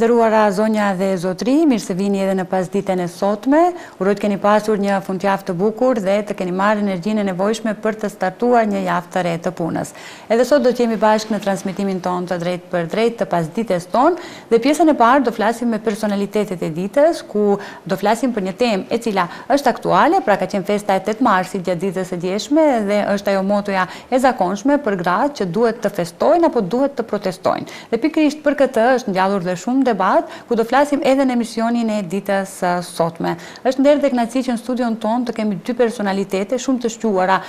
Nderuara zonja dhe zotri, mirë se vini edhe në pasditën e sotme. Uroj të keni pasur një fundjavë të bukur dhe të keni marrë energjinë e nevojshme për të startuar një javë të re të punës. Edhe sot do të jemi bashkë në transmitimin tonë të drejt për drejt të pasditës tonë dhe pjesën e parë do flasim me personalitetet e ditës, ku do flasim për një temë e cila është aktuale, pra ka qenë festa e 8 marsit gjatë ditës së djeshme dhe është ajo motoja e zakonshme për gratë që duhet të festojnë apo duhet të protestojnë. Dhe pikërisht për këtë është ngjallur dhe shumë debat, ku do flasim edhe në emisionin e ditës sotme. Është nderë dhe kënaqësi që në studion tonë të kemi dy personalitete shumë të shquara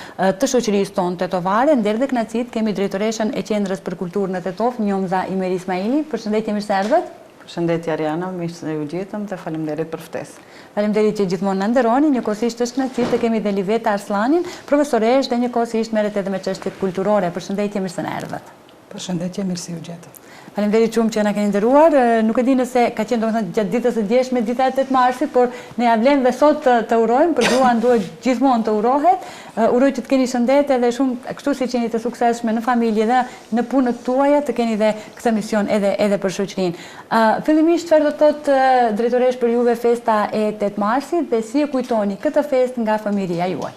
të shoqërisë tonë tetovare. Nderë dhe kënaqësi të kemi drejtoreshën e Qendrës për Kulturën e Tetov, Njomza Imer Ismaili. Përshëndetje, mirë se erdhët. Përshëndetje Ariana, mirë se ju gjetëm dhe faleminderit për ftesën. Faleminderit që gjithmonë na nderoni. Njëkohësisht është kënaqësi të kemi dhe Liveta Arslanin, profesoresh dhe njëkohësisht merret edhe me çështjet kulturore. Përshëndetje, mirë se na erdhët. Përshëndetje, mirë se ju gjetëm. Faleminderit shumë që na keni nderuar. Nuk e di nëse ka qenë domethënë gjatë ditës së djeshme, dita e 8 marsit, por ne ja vlen dhe sot të urojmë, për gruan duhet gjithmonë të urohet. Uroj që të keni shëndet edhe shumë kështu siç jeni të suksesshme në familje dhe në punët tuaja, të keni dhe këtë mision edhe për shoqërinë. Fillimisht çfarë do të thotë drejtoresh për juve festa e 8 marsit dhe si e kujtoni këtë festë nga fëmijëria juaj?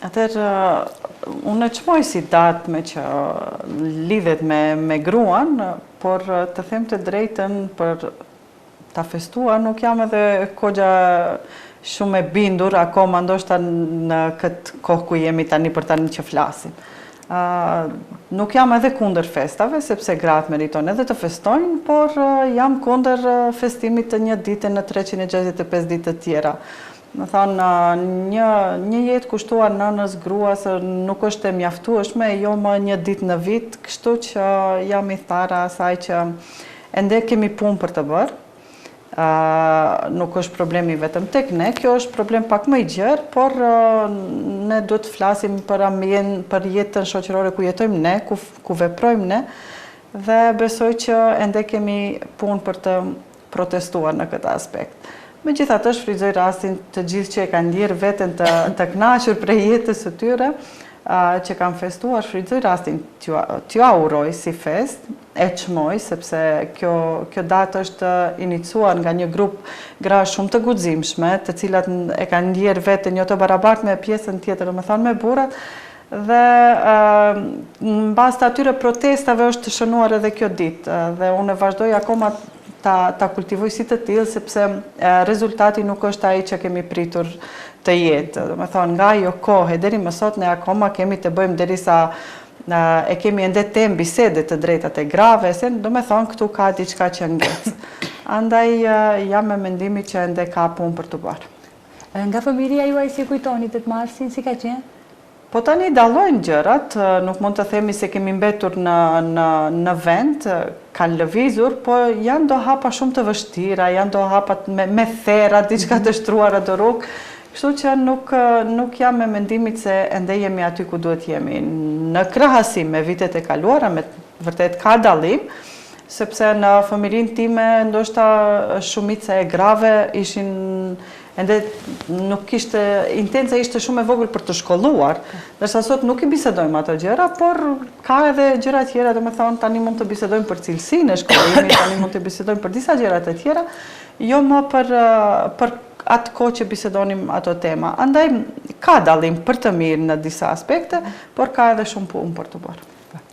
Atëherë, unë e qmoj si datë me që lidhet me gruan, por të them të drejtën për ta festuar, nuk jam edhe kogja shumë e bindur, akoma ndoshta në këtë kohë ku jemi tani për tani që flasim. Nuk jam edhe kundër festave, sepse gratë meriton edhe të festojnë, por jam kundër festimit të një dite në 365 ditë të tjera. Më thonë, një jetë kushtuar nënës gruas nuk është e mjaftueshme, jo më një ditë në vit, kështu që jam i thara asaj që ende kemi punë për të bërë. Nuk është problemi vetëm tek ne, kjo është problem pak më i gjerë, por ne duhet të flasim për jetën shoqërore ku jetojmë ne, ku veprojmë ne, dhe besoj që ende kemi punë për të protestuar në këtë aspekt. Megjithatë, shfrytëzoj rastin të gjithë që e kanë ndjerë veten të kënaqur prej jetës së tyre, që kanë festuar, shfrytëzoj rastin t'ju uroj si fest, e çmoj sepse kjo datë është iniciuar nga një grup gra shumë të guximshme, të cilat e kanë ndjerë veten jo të barabartë me pjesën tjetër, domethënë me burrat, dhe mbas të atyre protestave është shënuar edhe kjo ditë, dhe unë vazhdoj akoma ta kultivoj si të tillë, sepse rezultati nuk është ai që kemi pritur të jetë. Do me thonë, nga ajo kohë deri më sot ne akoma kemi të bëjmë derisa e kemi ende temë bisede të drejtat e grave, se do me thonë këtu ka diçka që ngec. Andaj jam me mendimin që ende ka punë për të bërë. Nga fëmijëria juaj si kujtoni 8 marsin, si ka qenë? Po tani dallojnë gjërat, nuk mund të themi se kemi mbetur në vend, kanë lëvizur, po janë do hapa shumë të vështira, janë do hapa me thera, diçka të shtruara do rrugë, kështu që nuk jam me mendimit se ende jemi aty ku duhet jemi. Në krahasim me vitet e kaluara, me vërtet ka dallim, sepse në fëmijërinë time ndoshta shumica e grave ishin ende nuk kishte, intenca ishte shumë e vogël për të shkolluar, ndërsa sot nuk i bisedojmë ato gjëra, por ka edhe gjëra tjera, do me thonë, tani mund të bisedojmë për cilësinë e shkollimit, tani mund të bisedojmë për disa gjëra të tjera, jo më për atë kohë që bisedonim ato tema. Andaj ka dallim për të mirë në disa aspekte, por ka edhe shumë punë për të bërë.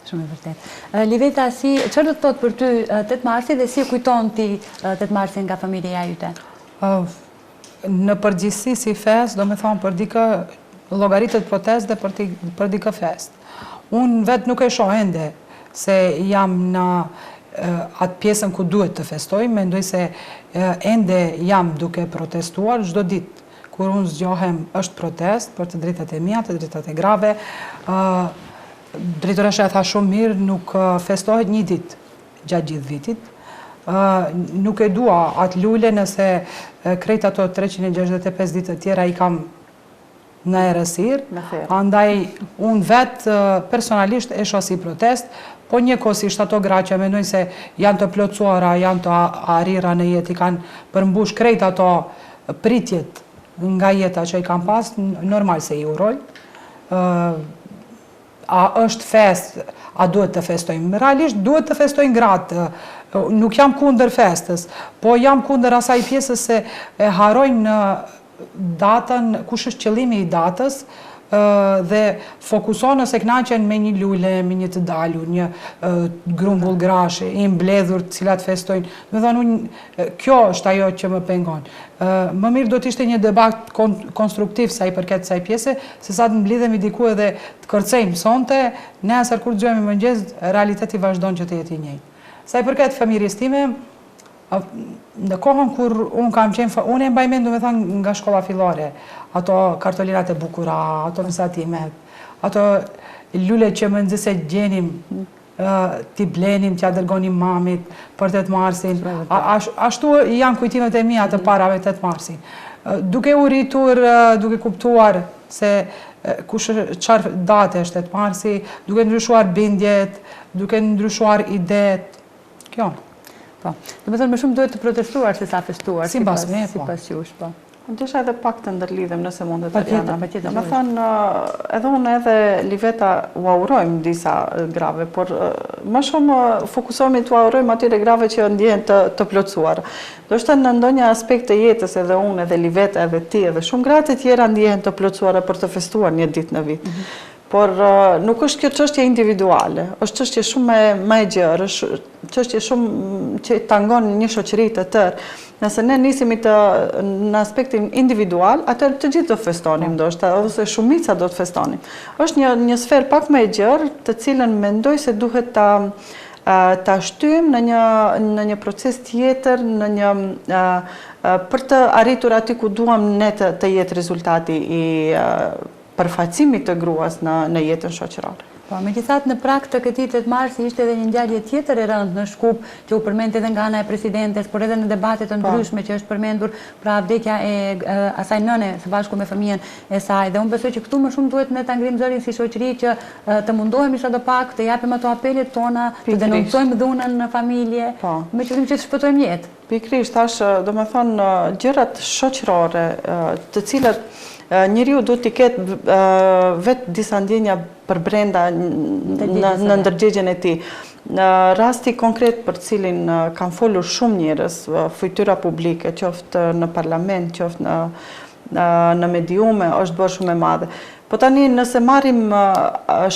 Shumë e vërtet. Liveta, çfarë do të thotë për ty 8 marsi dhe si kujton ti 8 marsin nga familja jote? Në përgjithësi si fest, do me thonë për dikë llogaritet protest dhe për dikë fest. Unë vetë nuk e shoh ende se jam në atë pjesën ku duhet të festoj, mendoj se ende jam duke protestuar çdo ditë. Kur unë zgjohem është protest për të drejtat e mia, të drejtat e grave. Drejtoresha e tha shumë mirë, nuk festohet një ditë gjatë gjithë vitit. Nuk e dua atë lule nëse krejt ato 365 ditë të tjera i kam në errësirë. Andaj unë vetë personalisht e shoh si protest, po njëkohësisht ato gra që mendojnë se janë të plotësuara, janë të arrira në jetë, i kanë përmbush krejt ato pritjet nga jeta që i kanë pas, normal se i uroj. a është fest, a duhet të festojmë. Realisht duhet të festojnë gratë, nuk jam kundër festës, po jam kundër asaj pjesës se e harojnë datën, kush është qëllimi i datës, dhe fokuson ose kënaqen me një lule, me një të dalur, një grumbull grashi, i mbledhur të cilat festojnë. Me thonë, kjo është ajo që më pengon. Më mirë do të ishte një debat konstruktiv sa i përket kësaj pjese, se sa të mblidhemi diku edhe të kërcejmë sonte, nesër kur dëgjojmë mëngjes, realiteti vazhdon që të jetë i njëjtë. Sa i përket familjes time, në kohën kur unë kam qenë, unë e mbaj mend, do me thënë, nga shkolla fillore, ato kartolirat e bukura, ato mesatimet, ato lule që më nxise gjenim, t'i blenim, t'ja dërgonim mamit për 8 marsin. Ashtu janë kujtimet e mia të parave 8 marsin. Duke u rritur, duke kuptuar se çfarë date është 8 marsi, duke ndryshuar bindjet, duke ndryshuar idet, kjo. Po, do me thënë më shumë duhet të protestuar se sa festuar, sipas jush, po. Desha edhe pak të ndërlidhem nëse mundet të jana. Do me thënë, edhe unë edhe Liveta u aurojmë disa grave, por më shumë fokusohemi të u aurojmë atyre grave që ndjehen të plotësuar. Do shta në ndonjë aspekt të jetës edhe unë, edhe Liveta, edhe ti, edhe shumë gratë të tjera ndjehen të plotësuara për të festuar një ditë në vit. Por nuk është kjo çështje individuale, është çështje shumë më e gjerë, është çështje shumë që tangon një shoqëri të tërë. Nëse ne nisemi në aspektin individual, atëherë të gjithë do festonim, ndoshta, ose shumica do të festonim. Është një sferë pak më e gjerë, të cilën mendoj se duhet ta shtyjmë në një proces tjetër, për të arritur aty ku duam ne të jetë rezultati i përfaqësimit të gruas në jetën shoqërore. Po, megjithatë në prag të këtij 8 marsi ishte edhe një ngjarje tjetër e rëndë në Shkup, që u përmend edhe nga ana e presidentes, por edhe në debate të ndryshme që është përmendur pra vdekja e asaj nëne së bashku me fëmijën e saj. Dhe unë besoj që këtu më shumë duhet ne ta ngrimë zërin si shoqëri që të mundohemi sadopak të japim ato apelet tona, të denoncojmë dhunën në familje, me qëllim që të shpëtojmë jetë. Pikërisht, domethënë gjërat shoqërore, të cilat njeriu duhet t'i ketë vetë disa ndjenja për brenda në ndërgjegjen e tij. Rasti konkret për cilin kanë folur shumë njerëz, fytyra publike, qoftë në parlament, qoftë në mediume, është bërë shumë e madhe. Po tani nëse marrim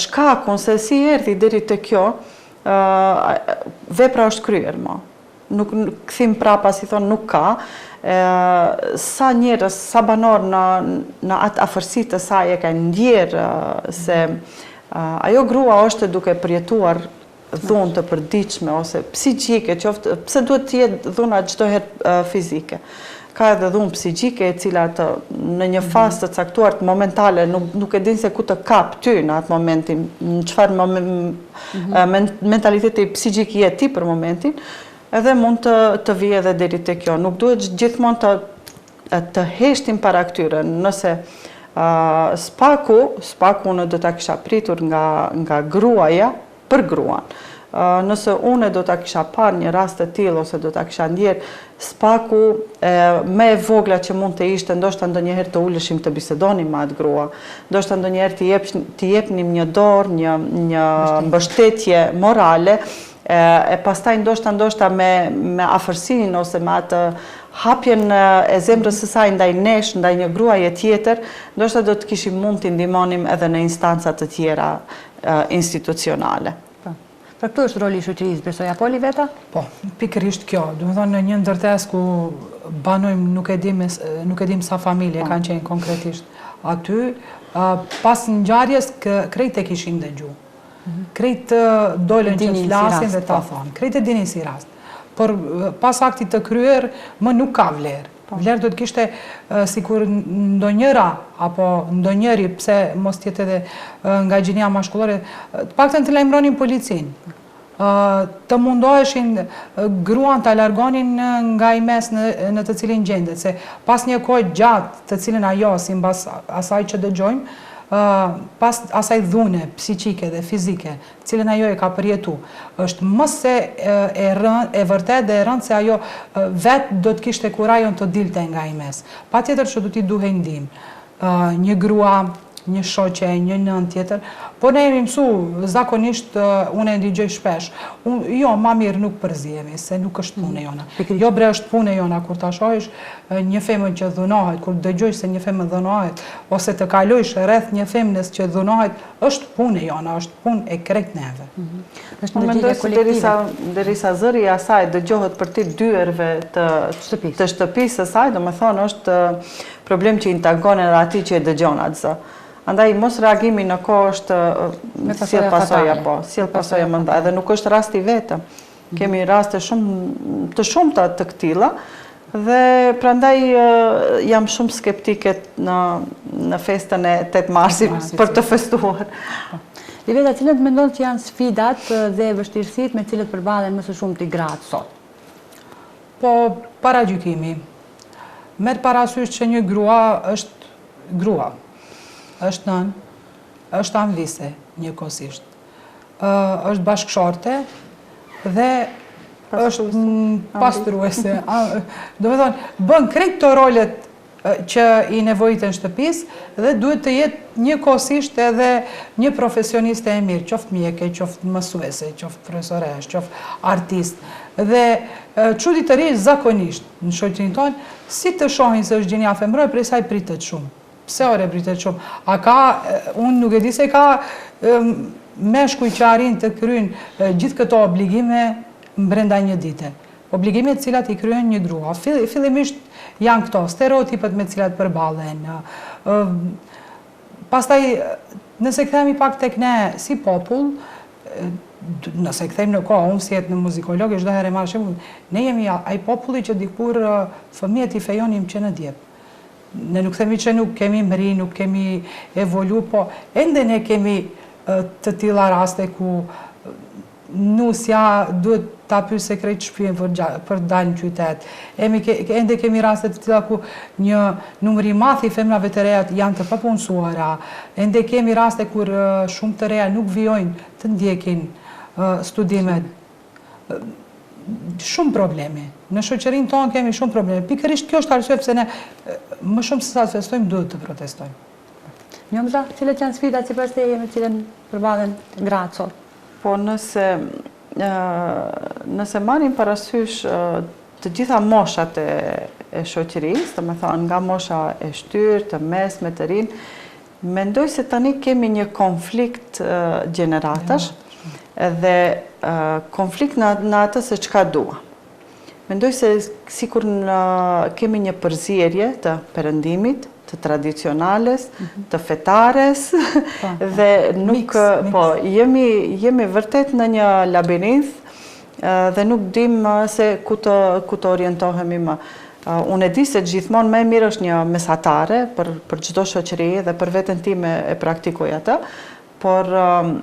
shkakun se si erdhi deri te kjo, vepra është kryer më. Nuk kthim prapa, si thonë, nuk ka. Sa njerëz, sa banor në atë afërsi të saj e kanë ndjerë se ajo grua është duke përjetuar dhunë të përditshme ose psiqike, qoftë pse duhet të jetë dhuna çdo herë fizike. Ka edhe dhunë psiqike e cila në një fazë të caktuar të momentale nuk e din se ku të kap ty në atë momentin, në çfarë mentaliteti psiqik je ti për momentin, edhe mund të vijë edhe deri te kjo. Nuk duhet gjithmonë të heshtim para këtyre. Nëse spaku unë do ta kisha pritur nga gruaja për gruan. Nëse unë do ta kisha parë një rast të tillë ose do ta kisha ndjerë, spaku më e vogla që mund të ishte, ndoshta ndonjëherë të uleshim të bisedonim me atë grua, ndoshta ndonjëherë të jepnim një dorë, një mbështetje morale, e pastaj ndoshta me afërsinë ose me atë hapjen e zemrës së saj ndaj nesh, ndaj një gruaje tjetër, ndoshta do të kishim mund të ndihmonim edhe në instanca të tjera institucionale. Pra këtu është roli i shoqërisë, besoj, apo Liveta? Po, pikërisht kjo. Do të thonë në një ndërtesë ku banojmë, nuk e dim sa familje kanë qenë konkretisht aty, pas ngjarjes krejt e kishin dëgju. Krejt dolën që flasin dhe ta thonë. Krejt e dinin si rast. Por pas aktit të kryer, më nuk ka vlerë. Vlerë do të kishte sikur ndonjëra apo ndonjëri, pse mos tjetë edhe nga gjinia mashkullore, të paktën të lajmëronin policinë. Të mundoheshin gruan të alargonin nga i mes në të cilin gjendet, se pas një kohë gjatë të cilin ajo, si mbas asaj që dëgjojmë, pas asaj dhune psiqike dhe fizike, cilën ajo e ka përjetu, është mëse e vërtet dhe e rëndë se ajo vetë do të kishte kurajon të dilte nga i mes. Pa tjetër që do t'i duhe ndihmë. Një grua një shoqe, një nën tjetër, por ne jemi mësu, zakonisht unë e ndigjoj shpesh, jo, ma mirë nuk përzihemi, se nuk është punë e jona. Jo bre është punë e jona, kur ta shohish një femën që dhunohet, kur dëgjojsh se një femë dhunohet, ose të kalojsh rreth një femës që dhunohet, është punë e jona, është punë e krejt neve. Është në ndërgjegje kolektive. Derisa zëri i asaj dëgjohet për ti dyerve të shtëpisë së saj, domethënë është problem që i tagon edhe atij që e dëgjon atë zë. Andaj mos reagimi në kohë është sjell pasojë më nda, edhe nuk është rasti vetëm. Kemi raste të shumta të këtilla dhe prandaj jam shumë skeptike në festën e 8 marsit për të festuar. Liveta, cilat mendon që janë sfidat dhe vështirësitë me cilët përballen më së shumti gratë sot? Po, paragjykimi. Merr parasysh që një grua është grua, është nën, është anëvise njëkohësisht, është bashkëshorte dhe është pastruese. Do me thonë, bën krejt të rolet që i nevojitën shtëpisë dhe duhet të jetë njëkohësisht edhe një profesioniste e mirë, qoftë mjeke, qoftë mësuese, qoftë profesoresh, qoftë artist. Dhe çuditërisht zakonisht në shoqërinë tonë, si të shohin se është gjinja femërore, prej saj pritet shumë. Pse ore pritet shumë? Unë nuk e di se ka meshkuj që arrin të kryjnë gjithë këto obligime brenda një dite. Obligimet cilat i kryen një grua. Fillimisht janë këto, stereotipet me cilat përballen. Pastaj, nëse kthehemi pak tek ne si popull, nëse kthehemi në kohë, unë si jetë në muzikolog, çdo herë marr shembull, ne jemi ai populli që dikur fëmijët i fejonim që në djep. Ne nuk themi që nuk kemi mri, nuk kemi evolu, po ende ne kemi të tilla raste ku nusja duhet ta pyesë se krejt shpyen për dalë në qytet. Ende kemi raste të tilla ku një numër i madh i femrave të reja janë të papunësuara. Ende kemi raste kur shumë të reja nuk vijojnë të ndjekin studimet. Shumë probleme. Në shoqërinë tonë kemi shumë probleme. Pikërisht kjo është arsye pse ne më shumë se sa të festojmë duhet të protestojmë. Njomza, cilat janë sfidat sipas teje me cilën përballen gratë sot? Po nëse marrim parasysh të gjitha moshat e shoqërisë, domethënë nga mosha e shtyr, të mesme, të rinë, mendoj se tani kemi një konflikt gjeneratash dhe konflikt në atë se çka dua. Mendoj se sikur kemi një përzierje të perëndimit, të tradicionales, të fetares dhe nuk jemi vërtet në një labirint dhe nuk dim se ku të orientohemi më. Unë e di se gjithmonë më e mirë është një mesatare për çdo shoqëri dhe për veten time e praktikoj atë, por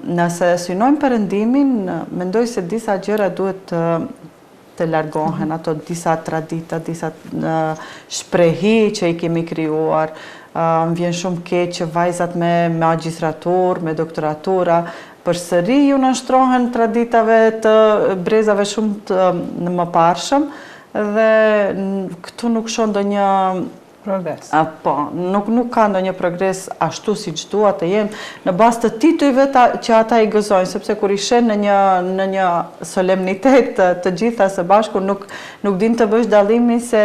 nëse synojmë perëndimin, mendoj se disa gjëra duhet të largohen, ato disa tradita, disa shprehi që i kemi krijuar. Më vjen shumë keq që vajzat me magjistraturë, me doktoratura, përsëri ju nënshtrohen traditave të brezave shumë të mëparshëm dhe këtu nuk shoh ndonjë progres. Po, nuk ka ndonjë progres ashtu siç dua të jenë në bazë të titujve që ata i gëzojnë, sepse kur i shen në një solemnitet të gjitha së bashku nuk din të bësh dallimin se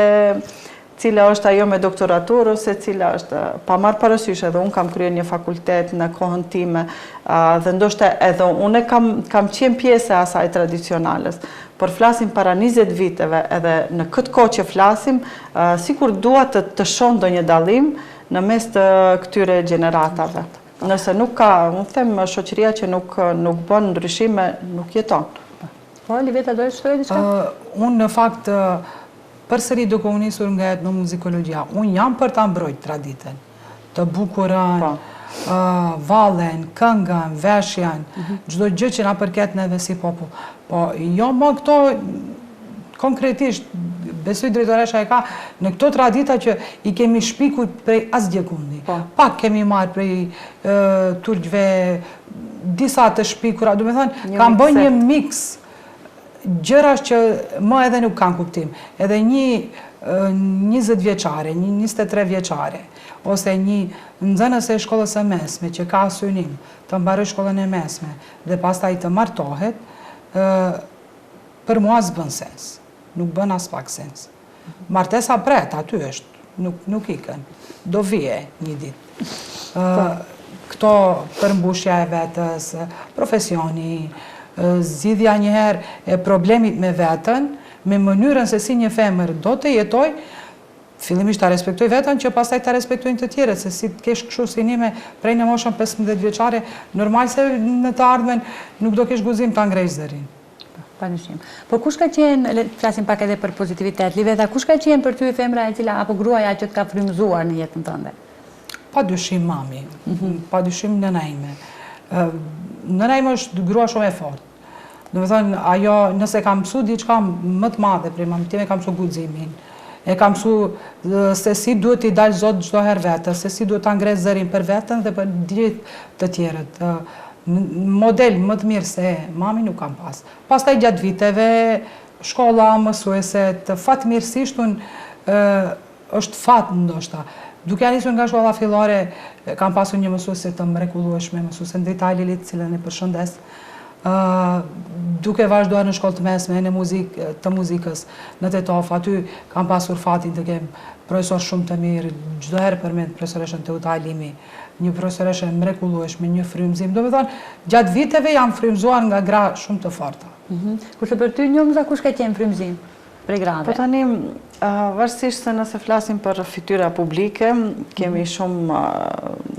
cila është ajo me doktoraturë ose cila është. Pa marrë parasysh edhe unë kam kryer një fakultet në kohën time dhe ndoshta edhe unë kam qenë pjesë e asaj tradicionales. Por flasim para 20 viteve edhe në këtë kohë që flasim, sikur dua të shoh ndonjë dallim në mes të këtyre gjeneratave. Nëse nuk ka, unë them shoqëria që nuk bën ndryshime, nuk jeton. Po, Liveta, do të shtojë diçka? Unë në fakt përsëri duke u nisur nga etnomuzikologjia, unë jam për ta mbrojtur traditën, të bukurën, vallen, këngën, veshjen, çdo gjë që na përket neve si popull. Po, jo më këto konkretisht, besoj drejtoresha e ka, në këto tradita që i kemi shpikur prej asgjekundi. Pak kemi marrë prej turqve, disa të shpikura, do me thënë, kam bën një mix gjërash që më edhe nuk kanë kuptim. Edhe një 20 vjeçare, një 23 vjeçare, ose një nxënës e shkollës së mesme që ka synim të mbaroj shkollën e mesme dhe pastaj të martohet, për mua s'bën sens. Nuk bën as pak sens. Martesa pret, aty është, nuk ikën. Do vije një ditë. Këto përmbushja e vetës, profesioni, zgjidhja njëherë e problemit me vetën, me mënyrën se si një femër do të jetoj, fillimisht ta respektoj vetën, që pastaj ta respektojnë të tjerët, se si të kesh kështu sinime prej në moshën 15 vjeçare, normal se në të ardhmen nuk do kesh guzim ta ngrejsh zërin. Padyshim. Po kush ka qenë, flasim pak edhe për pozitivitet, Liveta, kush ka qenë për ty femra e cila apo gruaja që të ka frymëzuar në jetën tënde? Padyshim mami, padyshim nëna ime. Nëna ime është grua shumë e fortë. Do të thonë, ajo nëse kam mësu diçka më të madhe prej mamës time, kam mësu guximin. E kam mësu se si duhet i dalë Zot çdo herë vetës, se si duhet ta ngres zërin për veten dhe për gjithë të tjerët. Model më të mirë se mami nuk kam pas. Pastaj gjatë viteve, shkolla, mësueset, fatmirësisht është fat ndoshta. Duke nisur nga shkolla fillore, kam pasur një mësuese të mrekullueshme, mësuesen Drita Lilit, cilën e përshëndes. Duke vazhduar në shkollë të mesme të muzikës në Tetov, aty kam pasur fatin të kem profesor shumë të mirë, çdo herë përmend profesoreshën Teuta Alimi, një profesoreshë mrekullueshme, një frymëzim. Do të thonë, gjatë viteve jam frymëzuar nga gra shumë të forta. Kurse për ty Njomza, kush ka qenë frymëzim prej grave? Po tani, varësisht se nëse flasim për fytyra publike, kemi shumë,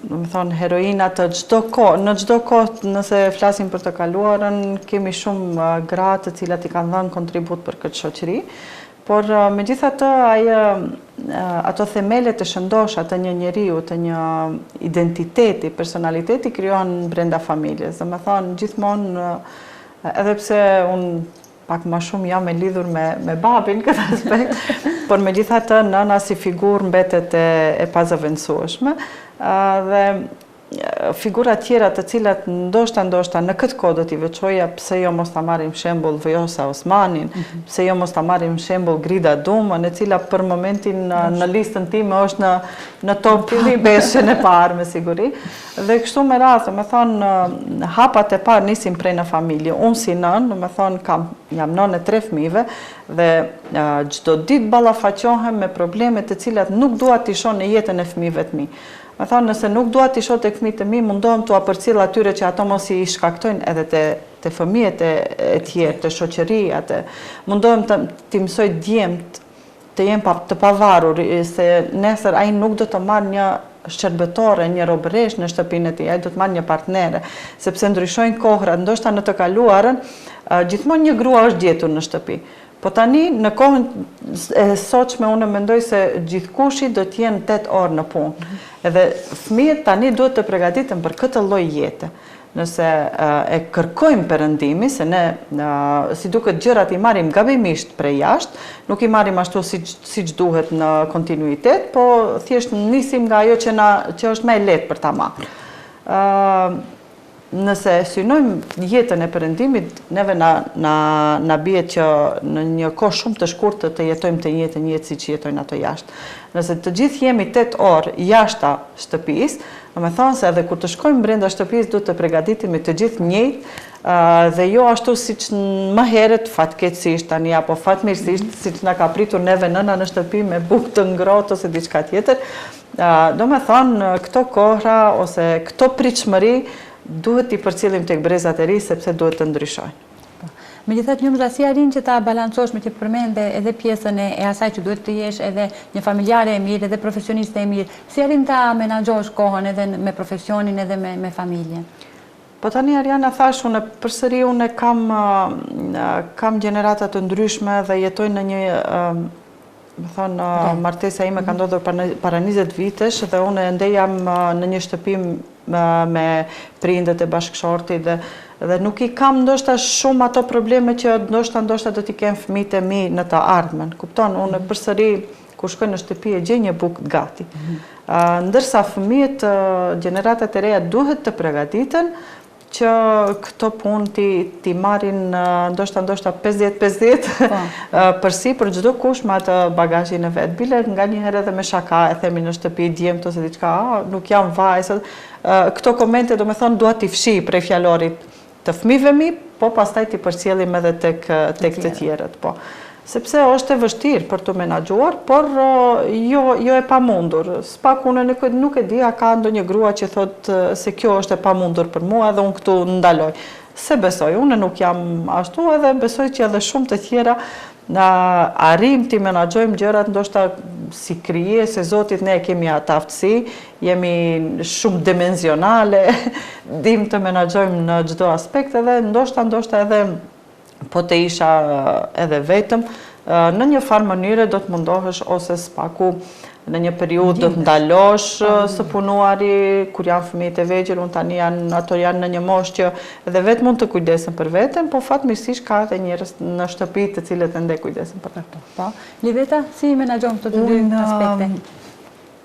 do të thonë, heroina të çdo kohë. Në çdo kohë, nëse flasim për të kaluarën, kemi shumë gra të cilat i kanë dhënë kontribut për këtë shoqëri. Por megjithatë, ato themele të shëndosha të një njeriu, të një identiteti, personaliteti krijohen brenda familjes. Do të thonë, gjithmonë, edhe pse unë pak më shumë jam e lidhur me babin këtë aspekt, por megjithatë nëna si figurë mbetet e pazëvendësueshme dhe figura tjera të cilat ndoshta në këtë kohë do t'i veçoja, pse jo mos ta marrim shembull Vjosa Osmanin, pse jo mos ta marrim shembull Grida Dumën, e cila për momentin në listën time është në top 5 e parë me siguri. Dhe kështu me radhë, me thonë, hapat e parë nisin prej në familje. Unë si nën, me thonë, jam nën e 3 fëmijëve dhe çdo ditë ballafaqohem me probleme të cilat nuk dua t'i shoh në jetën e fëmijëve të mi. Me thonë, nëse nuk dua t'i shoh tek fëmijët e mi, mundohem t'u përcjell atyre që ato mos i shkaktojnë edhe te fëmijët e tjerë, te shoqëria, mundohem t'i mësoj djemt të jenë të pavarur, se nesër ai nuk do të marrë një shërbëtore, një robëresh në shtëpinë e tij, ai do të marrë një partnere, sepse ndryshojnë kohrat, ndoshta në të kaluarën, gjithmonë një grua është gjetur në shtëpi. Po tani, në kohën e sotshme, unë mendoj se gjithkushi do t'jenë 8 orë në punë. Edhe fëmijët tani duhet të përgatiten për këtë lloj jete. Nëse e kërkojmë perëndimi, se ne, si duket gjërat i marrim gabimisht prej jashtë, nuk i marrim ashtu siç duhet në kontinuitet, po thjesht nisim nga ajo që është më e lehtë për ta marrë. Nëse synojmë jetën e perëndimit, neve na bie që në një kohë shumë të shkurtër të jetojmë të njëjtën jetë siç jetojnë ato jashtë. Nëse të gjithë jemi 8 orë jashta shtëpisë, do të thonë se edhe kur të shkojmë brenda shtëpisë duhet të përgatitemi të gjithë njëjtë dhe jo ashtu siç më herët fatkeqësisht tani apo fatmirësisht siç na ka pritur neve nëna në shtëpi me bukë të ngrohtë ose diçka tjetër. Do të thonë këto kohra ose këto pritshmëri duhet t'i përcjellim tek brezat e ri sepse duhet të ndryshojnë. Megjithatë, Njomza, si arrin që ta balancosh me që përmende edhe pjesën e asaj që duhet të jesh edhe një familjare e mirë, edhe profesioniste e mirë, si arrin ta menaxhosh kohën edhe me profesionin edhe me familjen? Po tani Ariana thash, unë përsëri unë kam gjenerata të ndryshme dhe jetoj në një më thonë, martesa ime ka ndodhur para 20 vitesh dhe unë ende jam në një shtëpi me prindët e bashkëshortit dhe nuk i kam ndoshta shumë ato probleme që ndoshta do t'i kem fëmijët e mi në të ardhmen. Kupton, unë përsëri kur shkoj në shtëpi e gjej një bukë gati. Ndërsa fëmijët, gjeneratat e reja duhet të përgatiten që këto punë ti marrin ndoshta 50-50 përsi për çdo kush me atë bagazhin e vet. Bile nganjëherë edhe me shaka e themi në shtëpi djemt ose diçka, nuk jam vajzë. Këto komente domethënë dua t'i fshi prej fjalorit të fëmijëve mi, po pastaj t'i përcjellim edhe tek të tjerët, po. Sepse është e vështirë për të menaxhuar, por jo e pamundur. S'pak unë nuk e di, a ka ndonjë grua që thotë se kjo është e pamundur për mua dhe unë këtu ndaloj. Se besoj, unë nuk jam ashtu edhe besoj që edhe shumë të tjera arrim t'i menaxhojmë gjërat ndoshta si krijesë e Zotit, ne kemi atë aftësi, jemi shumë dimensionale, dim të menaxhojmë në çdo aspekt edhe ndoshta edhe po të isha edhe vetëm, në një farë mënyre do të mundohesh ose s'paku në një periudhë do të ndalosh së punuari, kur janë fëmijët e vegjël, unë tani ato janë në një moshë që edhe vetë mund të kujdesen për veten, po fatmirësisht ka edhe njerëz në shtëpi të cilët ende kujdesen për ato. Po. Liveta, si menaxhon këto dy aspekte?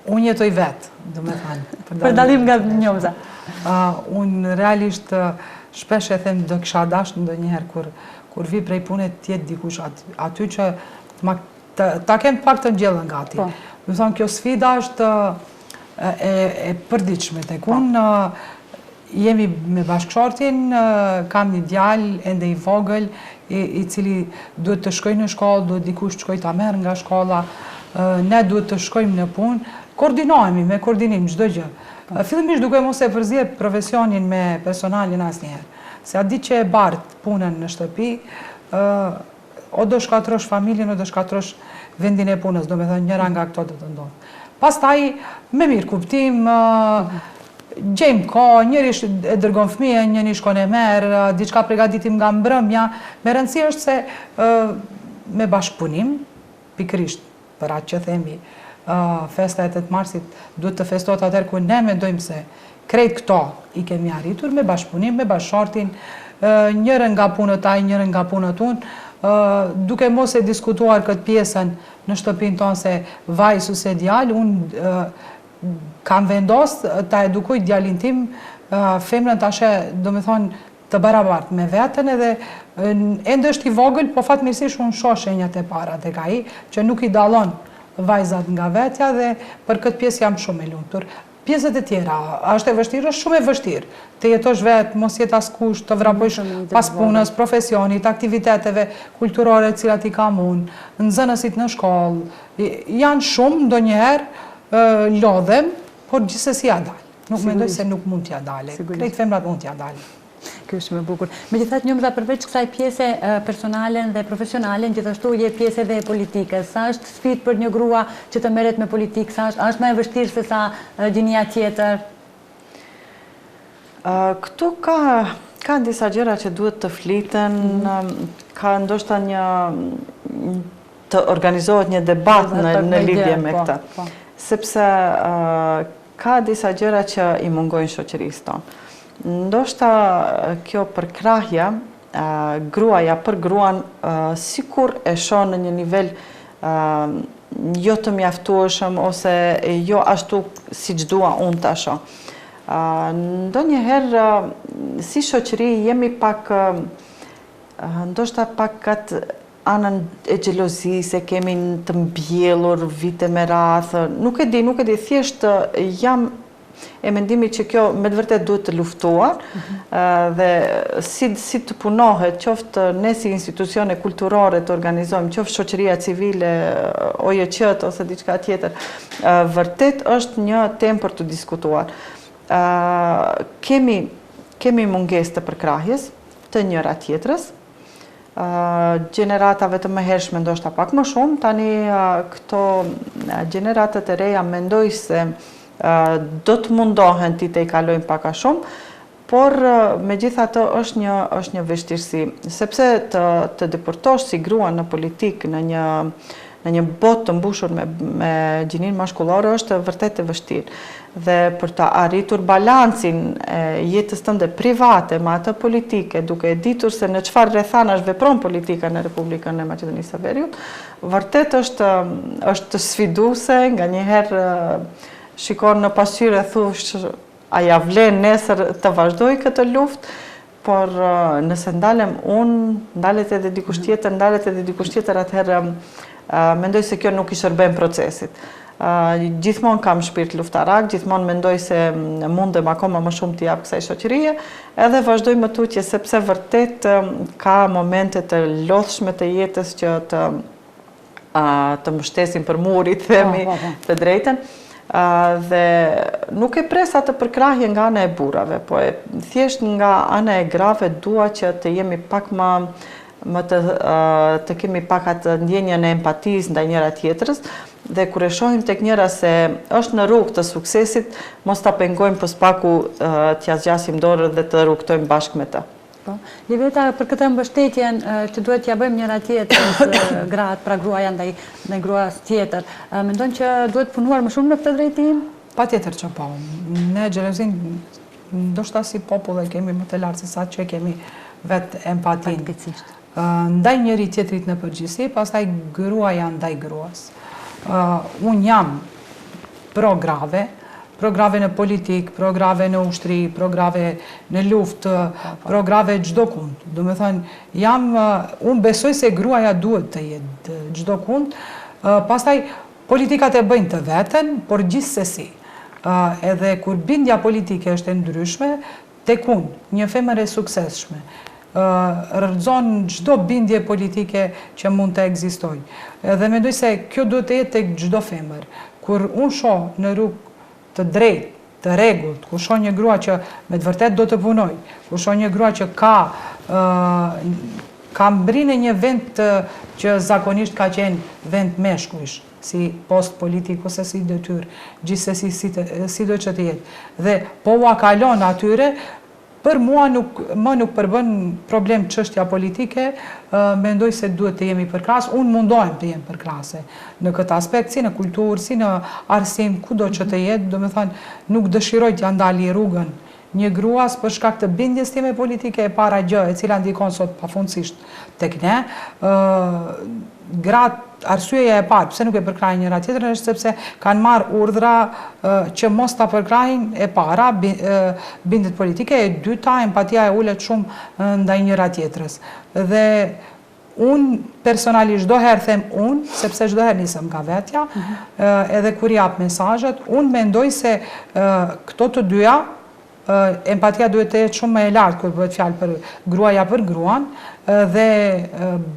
Unë jetoj vetë, domethënë. Për dallim nga njomza. Unë realisht shpesh e them do kisha dashur ndonjëherë kur vi prej pune tjetë dikush aty që ta kem pak të ngjellën gati. Do thonë kjo sfida është e përditshme tek unë. Jemi me bashkëshortin, kam një djalë ende i vogël i cili duhet të shkojë në shkollë, duhet dikush të shkojë ta merr nga shkolla, ne duhet të shkojmë në punë, koordinohemi me koordinim çdo gjë. Fillimisht duke mos e përzier profesionin me personalin asnjëherë. Se a di që e bartë punën në shtëpi, o do shkatrosh familjen, o do shkatrosh vendin e punës, do me thënë njëra nga këto do të ndonë. Pastaj, me mirë kuptim, gjejmë ko, njëri e dërgon fëmijën, njëri shkon e merë, diçka përgatitim nga mbrëmja, me rëndësi është se me bashkëpunim, pikërisht për atë që themi, festa e 8 marsit duhet të festohet atëherë ku ne mendojmë se krejt këto i kemi arritur me bashkëpunim, me bashkëshortin, njërën nga punët ai, njërën nga punët unë, duke mos e diskutuar këtë pjesën në shtëpinë tonë se vajzë ose djalë, unë kam vendos ta edukoj djalin tim, femrën tashe, do me thonë, të barabartë me vetën edhe ende është i vogël, po fatmirësisht unë shoh shenjat e para tek ai, që nuk i dallon vajzat nga vetja dhe për këtë pjesë jam shumë e lumtur. Pjesët e tjera, është e vështirë, është shumë e vështirë. Të jetosh vetë, mos jetë askush, të vrapojsh pas punës, profesionit, aktiviteteve kulturore cilat i kam unë, nxënësit në shkollë. Janë shumë, ndonjëherë lodhem, por gjithsesi ja dalë. Nuk mendoj se nuk mund t'ja dalë. Krejt femrat mund t'ja dalë. Kjo është shumë e bukur. Megjithatë, njomza përveç kësaj pjese personale dhe profesionale, gjithashtu je pjesë edhe e politikës. Sa është sfidë për një grua që të merret me politikë? Sa është më e vështirë se sa gjinia tjetër? Këtu ka disa gjëra që duhet të fliten, ka ndoshta të organizohet një debat në lidhje me këtë. Sepse ka disa gjëra që i mungojnë shoqërisë tonë. Ndoshta kjo përkrahja, gruaja për gruan, sikur e shoh në një nivel jo të mjaftueshëm ose jo ashtu siç dua unë ta shoh. Ndonjëherë si shoqëri jemi pak, ndoshta pak atë anën e xhelozisë, kemi të mbjellur vite me radhë. Nuk e di, thjesht jam e mendimi që kjo me të vërtet duhet të luftuar dhe si të punohet, qoftë ne si institucione kulturore të organizojmë, qoftë shoqëria civile, OJQ-t ose diçka tjetër, vërtet është një temë për të diskutuar. Kemi mungesë të përkrahjes të njëra tjetrës, gjeneratave të mëhershme ndoshta pak më shumë, tani këto gjeneratët e reja mendoj se do të mundohen ti të i kalojnë paka shumë, por me gjitha të është një vështirësi, sepse të deportosh si grua në politikë, në një botë të mbushur me gjinin mashkullore është vërtet e vështirë. Dhe për të arritur balancin e jetës tënde private me atë politike, duke e ditur se në çfarë rrethanash vepron politika në Republikën e Maqedonisë së Veriut, vërtet është sfiduese, nganjëherë shikon në pasqyrë e thush a ja vlen nesër të vazhdoj këtë luftë, por nëse ndalem unë, ndalet edhe dikush tjetër, atëherë mendoj se kjo nuk i shërben procesit. Gjithmonë kam shpirt luftarak, gjithmonë mendoj se mundem akoma më shumë t'i jap kësaj shoqërie, edhe vazhdoj më tutje, sepse vërtet ka momente të lodhshme të jetës që të mbështesin për murit, themi, të drejten, dhe nuk e pres atë përkrahje nga ana e burrave, po thjesht nga ana e grave dua që të jemi pak të kemi pak atë ndjenjën e empatisë ndaj njëra tjetrës, dhe kur e shohim tek njëra se është në rrugë të suksesit, mos ta pengojmë pospaku t'ja zgjasim dorën dhe të rrugtojmë bashkë me të. Liveta, për këtë mbështetjen që duhet t'ja bëjmë njëra tjetrës gratë, pra gruaja ndaj gruas tjetër, mendon që duhet punuar më shumë në këtë drejtim? Patjetër që po. Ne xhelozin ndoshta si popull e kemi më të lartë se sa që kemi vetë empatinë. Ndaj njëri tjetrit në përgjithësi, pastaj gruaja ndaj gruas. Unë jam pro-grave në politik, pro-grave në ushtri, pro-grave në luftë, pro-grave çdo kund. Do me thënë, unë besoj se gruaja duhet të jetë çdo kund, pastaj politikat e bëjnë të veten, por gjithsesi. Edhe kur bindja politike është e ndryshme, tek unë, një femër e suksesshme, rrëzon çdo bindje politike që mund të ekzistojë. Dhe mendoj se kjo duhet të jetë tek çdo femër. Kur unë shoh në rrugë të drejtë, të rregullt, kur shoh një grua që me të vërtet do të punojë, kur shoh një grua që ka mbrinë një vend që zakonisht ka qenë vend meshkujsh, si post politik ose si detyrë, gjithsesi si do që të jetë. Dhe po ua kalon atyre, për mua nuk përbën problem çështja politike, mendoj se duhet të jemi përkrahas, unë mundohem të jem përkrahase në këtë aspekt, si në kulturë, si në arsim, kudo që të jetë, do me thënë, nuk dëshiroj t'ja ndali rrugën një gruas për shkak të bindjes time politike e para gjë, e cila ndikon sot pafundësisht tek ne. Arsyeja e parë, pse nuk e përkrahin njëra tjetrën, është sepse kanë marrë urdhra që mos ta përkrahin e para bindjet politike, e dyta empatia e ulet shumë ndaj njëra tjetrës. Dhe unë personalisht çdo herë them unë, sepse çdo herë nisem nga vetja, edhe kur jap mesazhet, unë mendoj se këto të dyja, empatia duhet të jetë shumë më e lartë kur bëhet fjalë për gruaja për gruan, dhe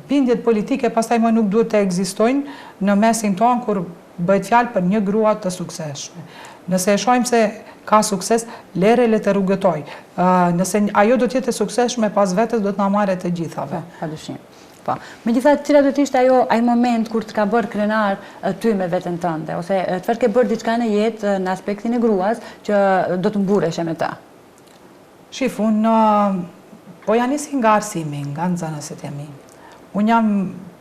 bindjet politike pastaj më nuk duhet të ekzistojnë në mesin tonë kur bëhet fjalë për një grua të suksesshme. Nëse e shohim se ka sukses, le të rrugëtoj. Nëse ajo do të jetë e suksesshme pas vetes, do të na marrë të gjithave. Padyshim. Megjithatë, cila do të ishte ai moment kur të ka bërë krenar ty me veten tënde, ose të ke bërë diçka në jetë në aspektin e gruas që do të mbureshe me ta? Shif, unë po ja nisi nga arsimi, nga nxënësit e mi. Unë jam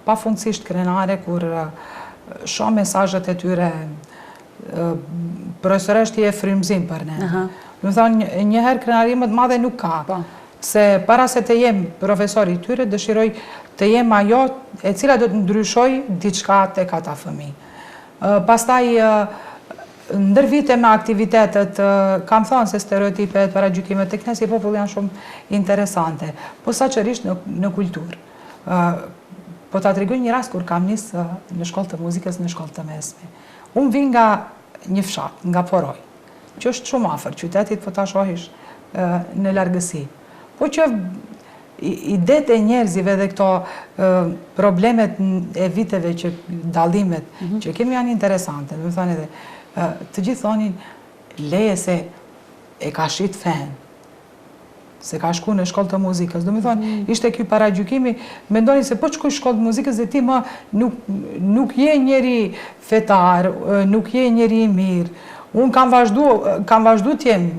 pafundësisht krenare kur shoh mesazhet e tyre, profesoresht e frymëzim për ne. Do të thonë, njëherë krenarimet madhe nuk ka. Se para se të jem profesori tyre, dëshiroj të jem ajo e cila do të ndryshoj diçka tek ata fëmijë. Pastaj, ndër vite me aktivitetet, kam thënë se stereotipet, paragjykimet tek ne si popull janë shumë interesante, posaçërisht në kulturë. Po ta tregoj një rast kur kam nis në shkollë të muzikës, në shkollë të mesme. Unë vi nga një fshat, nga Poroj, që është shumë afër qytetit, po ta shohish në largësi. Po që idet e njerëzive dhe këto problemet e viteve, dallimet që kemi janë interesante. Do të thonë edhe, të gjithë thonin, leje se e ka shit fen, se ka shku në shkollë të muzikës. Do të thonë, ishte ky paragjykimi, mendoni se po shkoj shkollë të muzikës dhe ti më nuk je njeri fetar, nuk je njeri i mirë. Unë kam vazhdu t'jem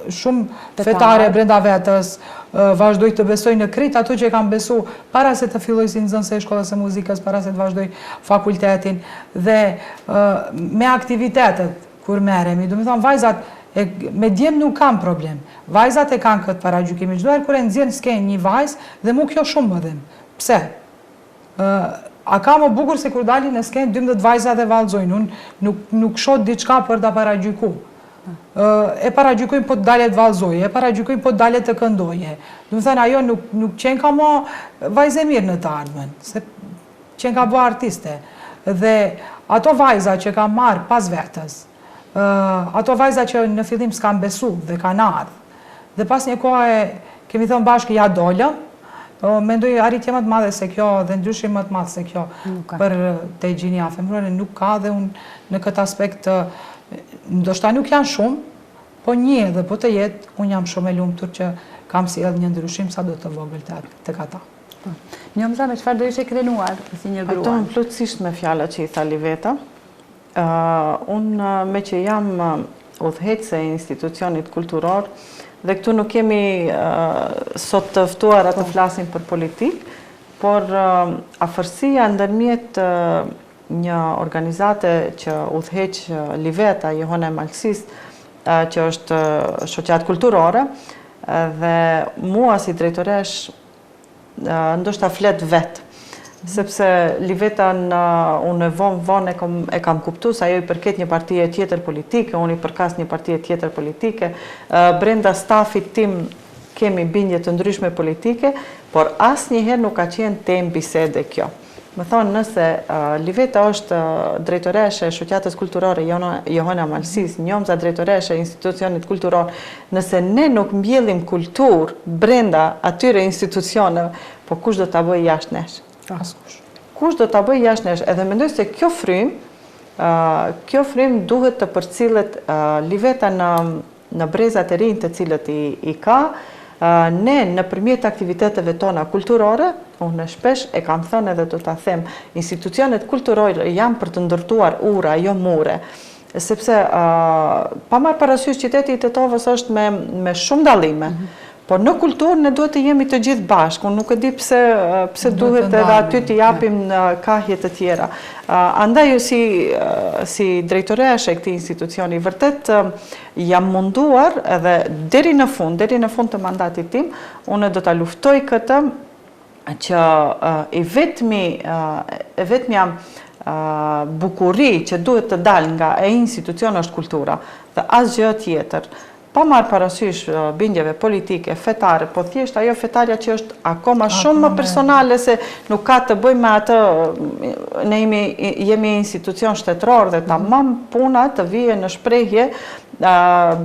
shumë fetare brenda vetës, vazhdoj të besoj në krejt ato që kam besu para se të filloj si nxënëse e shkollës së muzikës, para se të vazhdoj fakultetin, dhe me aktivitetet kur merremi. Do të thonë, vajzat me djem nuk kam problem. Vajzat e kanë këtë paragjykimi. Çdo herë kur e nxjerr skenë një vajzë dhe mu kjo shumë më dhem. Pse? A ka më bukur se kur dalin në skenë 12 vajza dhe vallëzojnë. Unë nuk shoh diçka për ta paragjykuar. e paragjykojmë po të dalet të vallëzoje, e paragjykojmë po të dalet të këndoje. Do të thënë, ajo nuk qenë ka mo vajze mirë në të ardhmen, se qenë ka bo artiste. Dhe ato vajza që ka marrë pas vetës, ato vajza që në fillim s'kan besu dhe kanë ardhë, dhe pas një kohë kemi thënë bashkë ja dollëm, mendoj arritje më të madhe se kjo dhe ndryshim më të madhe se kjo për te gjinia femërore nuk ka dhe unë në këtë aspekt ndoshta nuk janë shumë, po një dhe po të jetë, unë jam shumë e lumtur që kam sjellë një ndryshim sa do të vogël tek ata. Njomza, me çfarë do ishe krenuar si një grua? Ato plotësisht me fjalët që i tha Liveta. Unë me që jam udhëheqëse e institucionit kulturor, dhe këtu nuk kemi sot të ftuara të flasim për politikë, por afërsia ndërmjet një organizate që udhëheq Liveta, Johona e Malsis, që është shoqat kulturore, dhe mua si drejtoresh ndoshta flet vetë, sepse Liveta unë vonë e kam kuptu se ajo i përket një partije tjetër politike, unë i përkas një partije tjetër politike, brenda stafit tim kemi bindje të ndryshme politike, por asnjëherë nuk ka qenë temë bisede kjo. Më thonë, nëse Liveta është drejtoreshe e shoqatës kulturore Johona Malsis, Njomza drejtoreshe e institucionit kulturor, nëse ne nuk mbjellim kulturë brenda atyre institucioneve, po kush do ta bëjë jashtë nesh? Askush. Kush do ta bëjë jashtë nesh? Edhe mendoj se kjo frym duhet të përcillet Liveta në brezat e rinj të cilët i ka, ne nëpërmjet aktiviteteve tona kulturore, unë shpesh e kam thënë edhe do ta them, institucionet kulturore janë për të ndërtuar ura, jo mure, sepse pa marrë parasysh qyteti i Tetovës është me shumë dallime. Por në kulturë ne duhet të jemi të gjithë bashkë, unë nuk e di pse duhet edhe aty të japim kahje të tjera. Andaj si drejtoreshe e këtij institucioni, vërtet jam munduar edhe deri në fund të mandatit tim, unë do ta luftoj këtë që e vetmja bukuri që duhet të dalë nga e institucion është kultura dhe asgjë tjetër. Pa marrë parasysh bindjeve politike, fetare, po thjesht ajo fetarja që është akoma shumë më personale se nuk ka të bëjmë me atë, ne jemi institucion shtetëror dhe tamam puna të vije në shprehje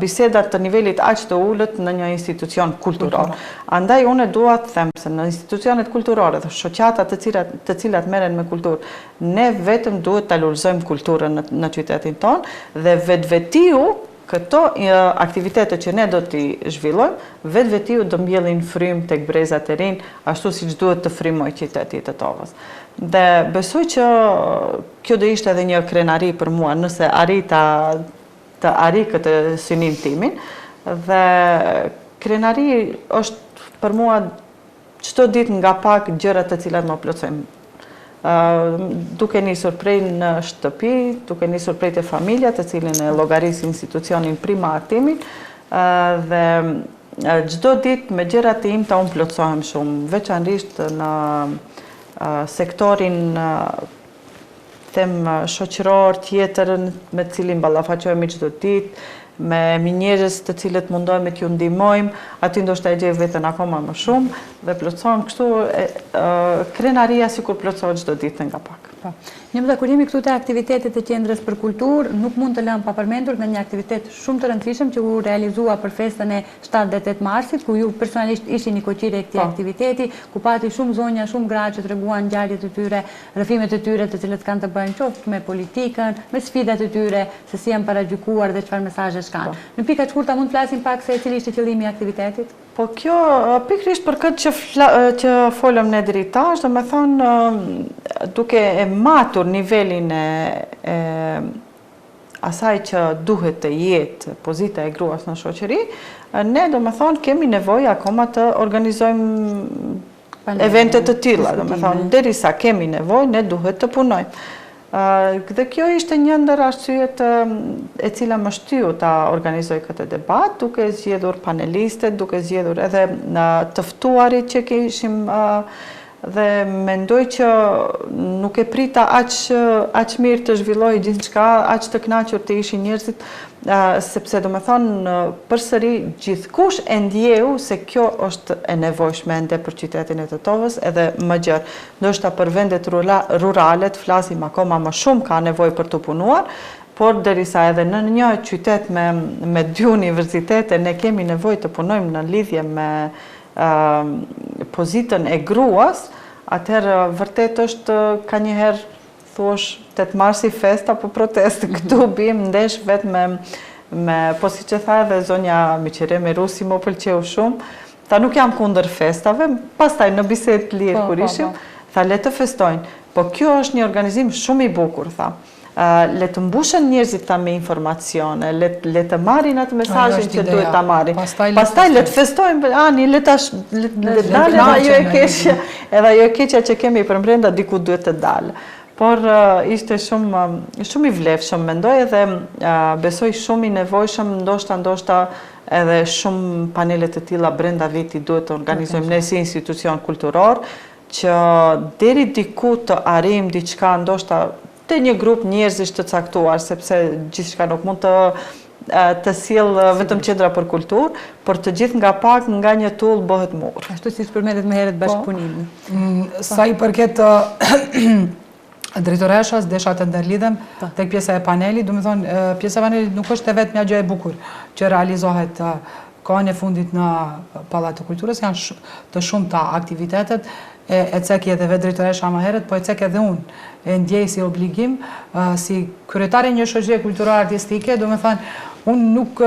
bisedat të nivelit aq të ulët në një institucion kulturor. Andaj unë dua të them se në institucionet kulturore dhe shoqatat të cilat merren me kulturë, ne vetëm duhet ta lulëzojmë kulturën në qytetin tonë dhe vetvetiu këto aktivitete që ne do t'i zhvillojmë, vetvetiu do mbjellin frym tek brezat e rinj, ashtu siç duhet të frymoj qyteti i Tetovës. Dhe besoj që kjo do ishte edhe një krenari për mua, nëse të arri këtë synim timin, dhe krenari është për mua çdo ditë nga pak gjërat të cilat më plotësojnë. Duke nisur prej në shtëpi, duke nisur prej të familja të cilin e llogaris institucionin prima artimin, dhe çdo ditë me gjërat e imta unë plotësohem shumë, veçanërisht në sektorin them shoqëror tjetër me të cilin ballafaqohemi çdo ditë, me njerëz të cilët mundohemi t'ju ndihmojmë, aty ndoshta e gjej veten akoma më shumë dhe plotësohem kështu krenaria sikur plotësohet çdo ditë nga pak. Njomza, kur jemi këtu te aktivitetet e Qendrës për Kulturë, nuk mund të lëm pa përmendur në një aktivitet shumë të rëndësishëm që u realizua për festën e 7 dhe 8 marsit, ku ju personalisht ishin një koqire e këtij aktiviteti, ku pati shumë zonja, shumë gra që treguan ngjarjet e tyre, rrëfimet e tyre të cilët kanë të bëjnë qoftë me politikën, me sfidat e tyre, se si janë paragjykuar dhe çfarë mesazhesh kanë. Në pika të shkurta mund të flasim pak se cili ishte qëllimi i aktivitetit? Po kjo pikërisht për këtë që folëm ne deri tash, do me thonë duke e matur nivelin e asaj që duhet të jetë pozita e gruas në shoqëri, ne do me thonë kemi nevojë akoma të organizojmë evente të tilla, do me thonë derisa kemi nevojë, ne duhet të punojmë. Dhe kjo ishte një ndër arsyet e cila më shtyu ta organizoj këtë debat, duke zgjedhur panelistet, duke zgjedhur edhe të ftuarit që kishim dhe mendoj që nuk e prita aq mirë të zhvilloj gjithçka, aq të kënaqur të ishin njerëzit, sepse do me thonë përsëri gjithkush e ndjeu se kjo është e nevojshme ende për qytetin e Tetovës edhe më gjerë. Ndoshta për vendet rurale të flasim akoma më shumë ka nevojë për të punuar, por derisa edhe në një qytet me 2 universitete ne kemi nevojë të punojmë në lidhje me pozitën e gruas, atëherë vërtet është ka njëherë thuash 8 marsi fest apo protest, këtu bim ndesh vetë me po si që tha edhe zonja Miqire me Rusi më pëlqeu shumë, tha nuk jam kundër festave, pastaj në bisedë lirë kur ishim, tha le të festojnë, po kjo është një organizim shumë i bukur, tha. Le të mbushen njerëzit ta me informacione, le të marrin atë mesazhin që duhet ta marrin. Pastaj le të festojmë, ani le të dalë ajo e keqja, edhe ajo e keqja që kemi për brenda diku duhet të dalë. Por ishte shumë i vlefshëm, mendoj, edhe besoj shumë i nevojshëm, ndoshta edhe shumë panelet të tilla brenda vitit duhet të organizojmë ne si institucion kulturor, që deri diku të arrijmë diçka ndoshta të një grup njerëzish të caktuar, sepse gjithçka nuk mund të sjell vetëm qendra për kulturë, por të gjithë nga pak, nga një tull bëhet mur. Ashtu si përmendet më herët bashkëpunimi. Sa i përket drejtoreshas, desha të ndërlidhem tek pjesa e panelit, do me thonë, pjesa e panelit nuk është e vetë mja gjë e bukur që realizohet kohën e fundit në Pallat të Kulturës, janë të shumë ta aktivitetet, e ceki edhe vetë drejtoresha më herët, po e cek edhe unë, e ndjej si obligim, si kryetare një shoqërie kulturore artistike, do me thënë, unë nuk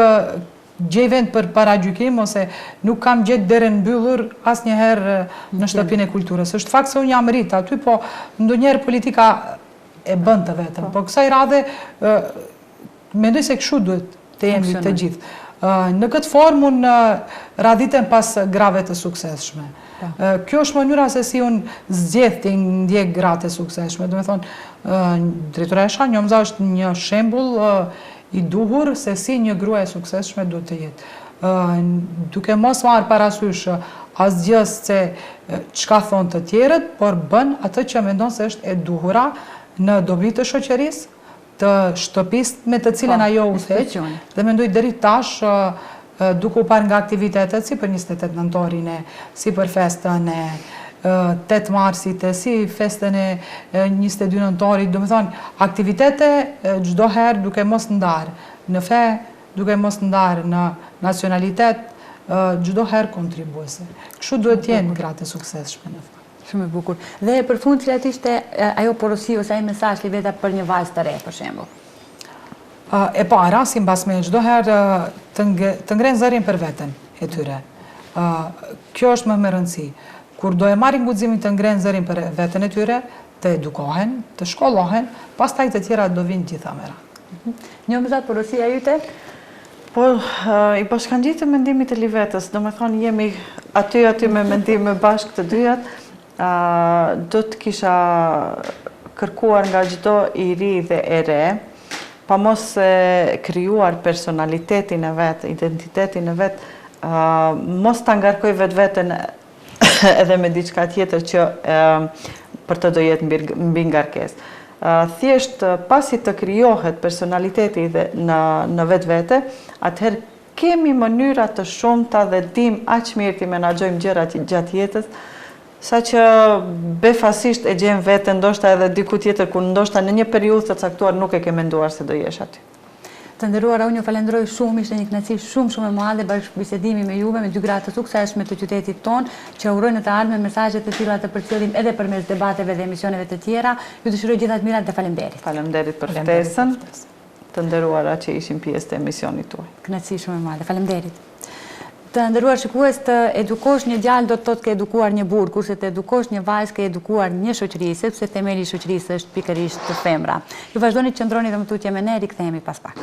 gjej vend për paragjykim, ose nuk kam gjetë derën mbyllur asë njëherë në shtëpinë e kulturës. Është fakt se unë jam rritë aty, po ndonjëherë politika e bën të vetëm. Po kësaj radhe, mendoj se kështu duhet të jemi të gjithë. Në këtë formë unë radhitem pas grave të suksesshme. Kjo është mënyra se si unë zgjedh të ndjek gratë e suksesshme. Do me thonë, drejtoresha Njomza është një shembull i duhur se si një grua e suksesshme duhet të jetë. Duke mos marrë parasysh asgjë se çka thonë të tjerët, por bën atë që mendon se është e duhura në dobi të shoqërisë, të shtëpisë me të cilën ajo udhëheq, dhe mendoj deri tash duke u parë nga aktivitetet si për 28 nëntorin, si për festën e 8 marsit, si festën e 22 nëntorit, do me thonë, aktivitete çdo herë duke mos ndarë në fe, duke mos ndarë në nacionalitet, çdo herë kontribuese. Kështu duhet të jenë gratë e suksesshme në fakt. Shumë e bukur. Dhe për fund, cilat ishte ajo porosi ose ai mesazh i veta për një vajzë të re, për shembull? E para, si mbas me çdo herë të ngrenë zërin për veten e tyre. Kjo është më me rëndësi. Kur do e marrin guximin të ngrenë zërin për veten e tyre, të edukohen, të shkollohen, pastaj të tjera do vinë gjitha me radhë. Njomza, porosia jute? Po, i bashkangjitë mendimit të Livetës, do me thonë jemi aty me mendime bashkë të dyjat, do të kisha kërkuar nga çdo i ri dhe e re, pa mos krijuar personalitetin e vetë, identitetin e vetë, mos të ngarkoj vetë edhe me diçka tjetër që për të do jetë mbi ngarkesë. Thjesht pasi të krijohet personaliteti në vetë, atëherë kemi mënyra të shumta dhe dim aq mirë të menaxhojmë gjërat gjatë jetës, sa që befasisht e gjem veten ndoshta edhe diku tjetër ku ndoshta në një periudhë të caktuar nuk e ke menduar se do jesh aty. Të nderuara, unë ju falenderoj shumë, ishte një kënaqësi shumë e madhe bashkëbisedimi me juve, me dy gratë të suksesshme të qytetit tonë, që urojnë në të ardhmen mesazhe të tilla të përcjellim edhe përmes debateve dhe emisioneve të tjera. Ju dëshiroj gjitha të mirat dhe faleminderit. Faleminderit për ftesën, të nderuara që ishim pjesë të emisionit tuaj. Kënaqësi shumë e madhe. Faleminderit. Të nderuar shikues, të edukosh një djalë do të thotë ke edukuar një burr, kurse të edukosh një vajzë ke edukuar një shoqëri, sepse themeli i shoqërisë është pikërisht femra. Ju vazhdoni të qëndroni dhe më tutje me ne, rikthehemi pas pak.